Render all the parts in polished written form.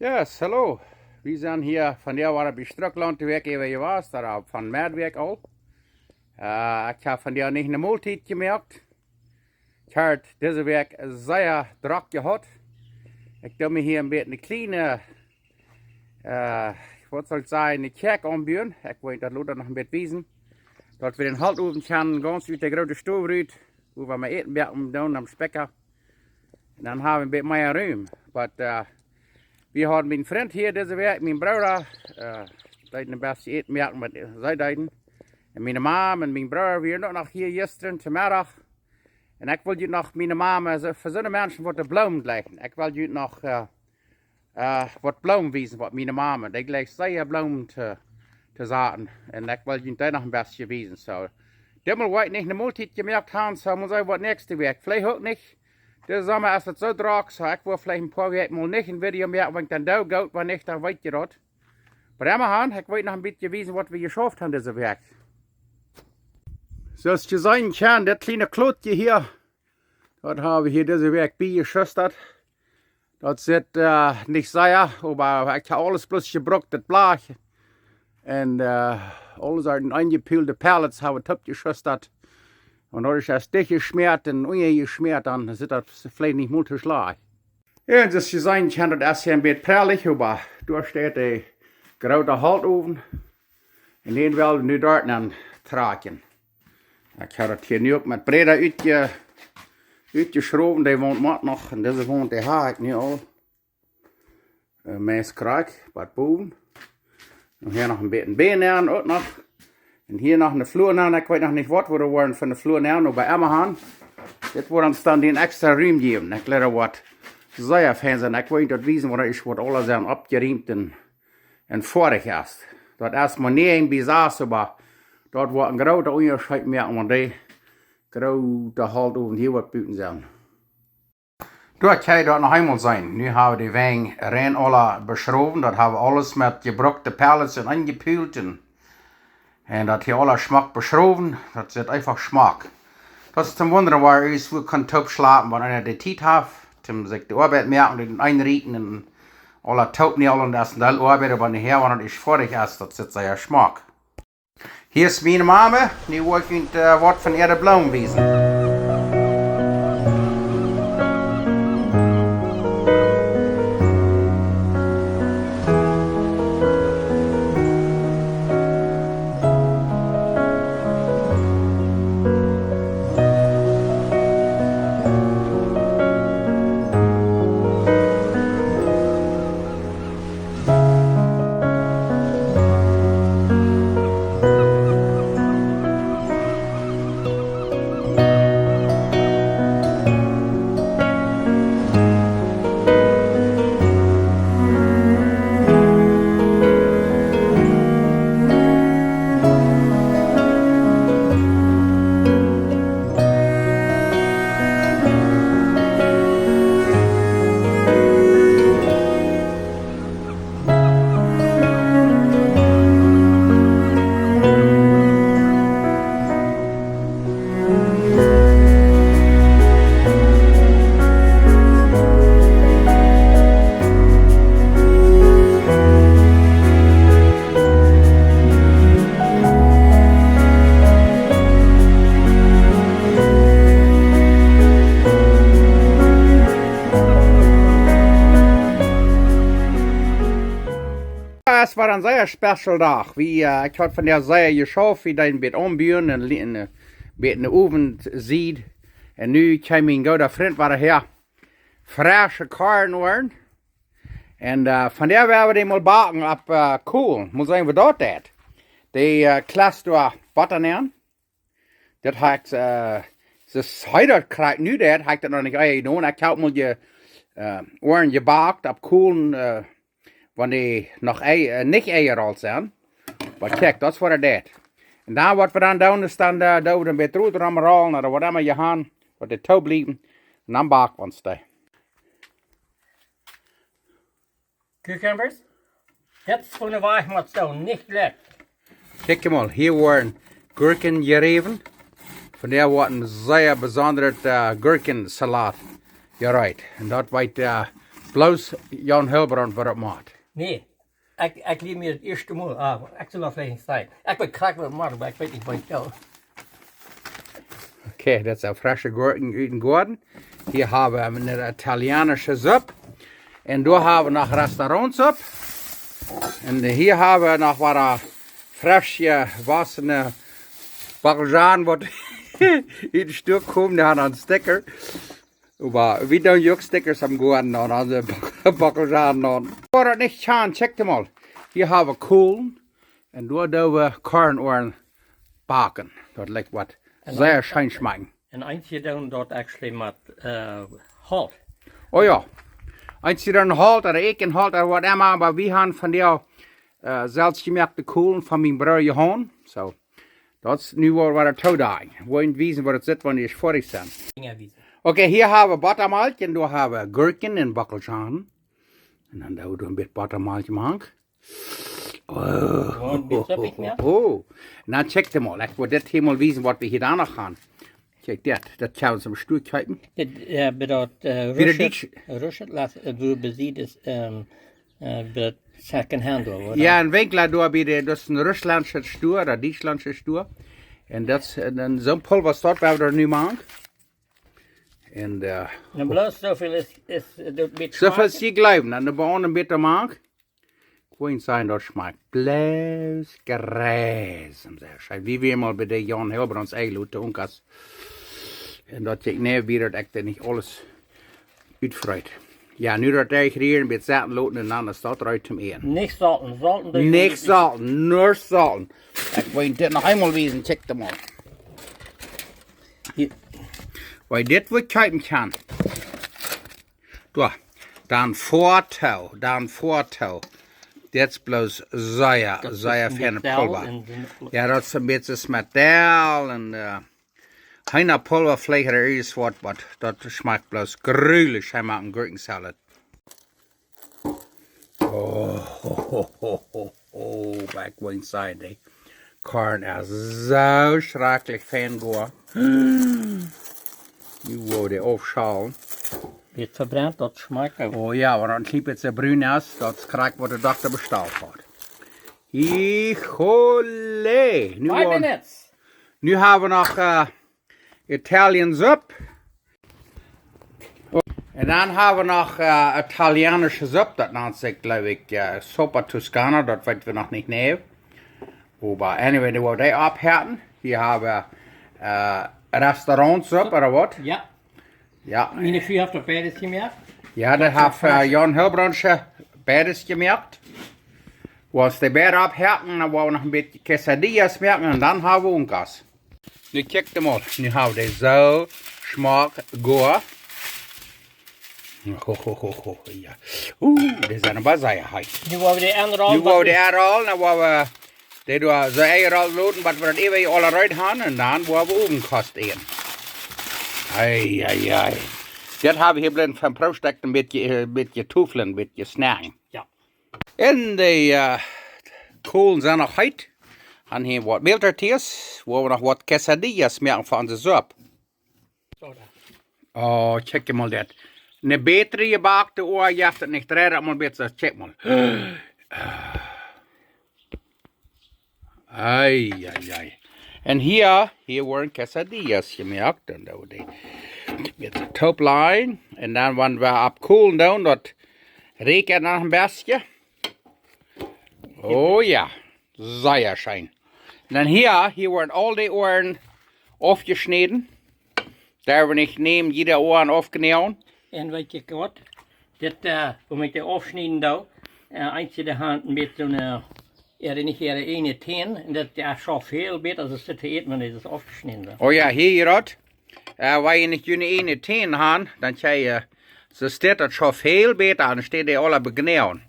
Yes, hallo. Wir sind hier von der war bis Schtrucklaunt weg, wie je was, da von Meerdweg al. Ich habe von der nicht eine Multit gemerkt. Ich habe diese Weg sehr Drocke gehabt. Ich habe mir hier ein bisschen eine kleine, ich wollte sagen, eine Kerk anbauen. Ich wollte das Luder noch ein bisschen wiesen. Dort wir den Halt oben können, ganz wie der große Stoffrüt, wo wir mal eten werden, dann am Specker. Und dann haben wir ein bisschen mehr Raum. Aber wir haben mijn vriend hier deze week, mijn broer, deed een beetje eten merken met zij deden. En mijn mama en mijn broer weer nog hier gisteren, vanmiddag. En ik wil je nog, mijn mama, voor zo'n mensen wat de bloem leggen. Ik wil je nog wat bloem wijzen, wat mijn mama, die gleich zeer bloem te zaten. En ik wil je daar nog een beetje wijzen. So. Dimmel weet niet, de multiet gemerkt hebben, so moet ik wat nächste week. Vielleicht ook niet. Deze zomer is het zo droog, so ik wil vielleicht een paar weken mal niet een video maken, want dan dood gaat, wanneer ik dan weet je dat. Maar immerhin, ik weet nog een beetje wijzen wat we geschafft haben deze week. Zoals je zien kan, dat kleine klootje hier, dat hebben we hier deze week bijgeschusterd. Dat zit niet zeer, maar ik heb alles bloß gebroken, dat blaadje. En alles uit een eingepeelde pallets hebben we opgeschusterd. Und als ich das dicht geschmiert und ungeschmiert, dann sind das vielleicht nicht multi schlag. Ja, und das Design kann das hier ein bisschen prallig, aber da steht der graue Haltofen. Und den werden wir nu dort dann tragen. Ich habe das hier nu auch mit Breder uitgeschroven, die wohnt mat noch, und diese wohnt die habe ich nicht all. Meest kruik, wat boven. Und hier noch ein bisschen Beeren auch noch. Und hier noch eine Flur, ich weiß noch nicht, was wir wollen von der Flur, aber bei Ammerhahn, das wird uns dann den extra Raum geben. Ich lehre was sehr fein sein. Ich weiß nicht, wissen, was ich, was alles abgeriemt und vorig ist. Dort erstmal nie ein Besaß, aber dort wird ein großer Unterschied mehr, und die große Halt oben hier wird büten sein. Dort kann ich dort noch einmal sein. Nu haben wir die Wegen rein alle beschrieben, dort haben wir alles mit gebrockten Pallets und angepült. En dat hier alle Geschmack beschreven, dat zit einfach Geschmack. Dat is zum Wundern, waar is, we kunnen top slapen, wanneer einer die Tijd heeft, zum sich die Arbeit merken und einrichten und alle Taubnägel und das und all Arbeit, aber nachher, wenn es fertig ist, das zit sehr Geschmack. Hier ist meine Mama, die wollte ich was von ihrer Blumen wiesen. Es war ein sehr special Tag. Ich habe von der Seite geschafft, wie ein bisschen umbauen und ein bisschen Ofen sieht. Und nu kam mein guter Freund war her, frische Karten waren. Und von der werden wir den mal backen ab Kohl. Muss sagen, wir dort das. Die klasse durch Butter nehmen. Das hat, das heute kriegt nu das, hat das noch nicht getan. Ich habe mal die Ohren gebackt ab Kohl. Wenn die noch nicht Eier alt zijn. Maar kijk, dat is voor dat. En dan wat we dan doen, is dan daar een beetje rood aan rollen, of wat immer je gaan, wat de touw blijven. En dan bakken we ons daar. Cucumbers? Jetzt von der Weichmatstone, nicht lecker. Kijk mal, hier worden Gurken gereven. Van der wordt een zeer besondere Gurkensalat gereid. En dat weet Bloß Jan Hilbrand wat het maakt. Nee, ik liep me het eerste mal. Ik zal nog even zeggen. Ik ben krak met maar ik weet niet wat ik tel. Okay, dat zijn frische gurken uit den Garten. Hier hebben we een Italienische soep. En daar hebben we nog restaurantsoep. En hier hebben we nog wat frisch gewassene bacalhau, wat in een stuk komt. Die hebben een sticker. Maar we doen ook stickers am Garten an, also bacalhau an. War das nicht schön, check mal. Hier haben wir Kohlen. Und da doen we Kornohren baken. Dat lijkt wat sehr schön schmecken. En eentje doen dat actually met halt. Oh ja. Eins die dann halt oder ich in halt oder was immer, aber wir haben von der selbstgemachte Kohlen von meinem Bruder gehauen. So. Das ist nu was er tut da. Wollen wissen, was das ist, wenn ich fertig sind. Okay, hier haben wir Buttermilch und da haben wir Gurken und Bacalhau. Und dann da ein bisschen Buttermilch machen. Oh. Na, check dir mal. Ich wollte dir mal wissen, was wir hier da noch haben. Kijk dat gaan we zo'n stoel kijken. Dat Russet laat bezien is dat second hand hoor. Ja, een winkel daar bij dat is een Ruslandse stoel, een Duitslandse stoel. En dat is zo'n pulver staat waar we er nu maken. En bloos zoveel is dat beetje. Zoveel is je geloven, en de baan een beetje maken. Gewoon zijn dat smaakt bloos grijs. Wie we eenmaal bij de Jan Hilbrands eiland te onkas. En dat ik niet weer dat ik er niet alles uitvrijt. Ja, nu dat ik hier een beetje zaten loten en dan staat eruit te eten. Niks salten. Niks salten, nur salten. Ik wil dit nog eenmaal wezen, check hem al. Weil dit wat kijken kan. Dan voortouw. Dit is bloos zeer fijne pulver. Ja, dat is een beetje smetel en Heina pulvervlees er is wat, dat smaakt bloos gruwelijk. Hij maakt een gurkensalad. Ik wil niet zeggen, die korn is zo schrikkelijk fijn geworden. Nu wil die afschalen. Wird verbrannt, dat smaakt ook. Oh ja, want dan liep het zo bruin is, dat is krijg wat de dokter besteld had. Hicole! Nu hebben we nog Italian soep. En dan hebben we nog Italienische soep. Dat noemt zich, geloof ik, Soppa Toscana. Dat weten we nog niet nemen. Maar anyway, die willen die ophetten. Hier hebben we restaurantsoep, of wat? Ja. Ja. Meine Frau hat doch beides gemacht. Ja, dat heeft Jan Hilbrands beides gemaakt. Was die beide abhärten, dan wollen we nog een beetje quesadillas maken en dan hebben we unkas. Nu kijk hem op. Nu hebben we zo smaak goed. Ja. Die zijn wel zeer heet. Nu willen we de andere al. Nu willen we de andere al, dan willen we die door zo eigen al loten, wat we dat even al eruit gaan en dan willen we unkas eten. Ai. Dat hebben we hier blind van proostek een beetje toefelen, een beetje snacken. Ja. En de kolen zijn nog heet. En hier wat meeltertjes, waar we nog wat quesadillas maken van de soep. Oh, check mal dat. Een betere gebaakte oor, je hebt het niet redden, maar een beetje, check mal. Ai. En hier worden quesadillas gemaakt. En dan die met de toplijn. En dan wanneer we op koelen doen, dat rekent nog een beetje. Oh ja, zeer schön. En dan hier worden al die oren afgesneden. Daar we niet nemen, jeder oren afgenomen. En weet je wat? Dit, om ik de afsnijden doe, eentje de hand met zo'n, niet de ene teen, en dat is zo veel beter als het zit te eten, wanneer het is afgesneden. Oh ja, hier dat. Waar je niet je ene teen hebt, dan zei je, zo staat het zo veel beter, dan staat die alle begneeuwen.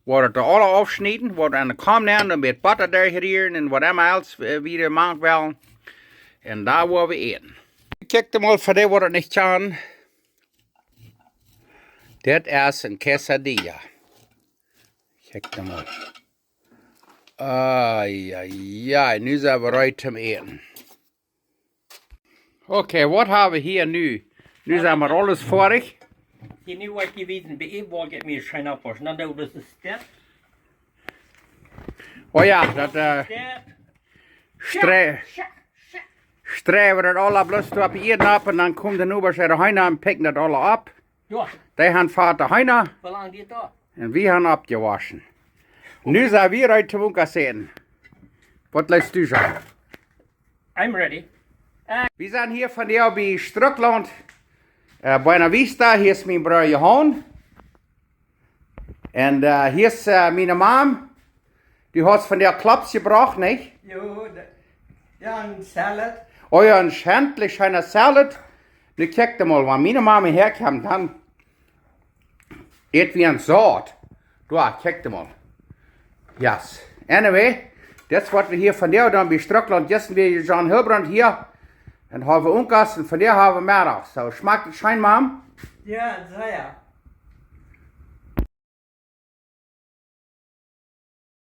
Worden er alle afsnijden, worden aan de kam nemen, dan met butter dergerieren en wat else weer maakt wel. En daar worden we eten. Kijk er mal, voor die wordt het niet gaan. Dit is een quesadilla. Kijk er mal. Ai, nu zijn we rijp om eten. Oké, wat hebben we hier nu? Nu zijn we alles vorig. Die nu wat gewesen, bij weajk het meer schijn afwas. Dan doe dus de step. Oh ja, dat Step. streven dat alle bloß op jeden ab en dan komt de nubers er heina en pikken dat alle op. Ja, Die gaan vater heina hoe lang dit daar? en we gaan opgewaschen. Nu zijn we uit de winkel zitten. Wat lässt du sagen? I'm ready. Wir sind hier von der bei Schtrucklaunt, Buena Vista. Hier ist mein Bruder Johann. Und hier ist meine Mom. Du hast von der Klops gebracht, nicht? Ja, een salad. Oh ja, ein schändlich schöner Salat. Nu kijk mal, wenn meine Mama herkommt, dann eet wie ein Saat. Du, kijk mal. Yes. Anyway, das was wir hier von der dann bei Schtrucklaunt, jetzt sind wir John Hilbrand hier. Und haben wir Unkas und von der haben wir mehr auf. So, schmeckt es schein, Mom? Ja, sehr.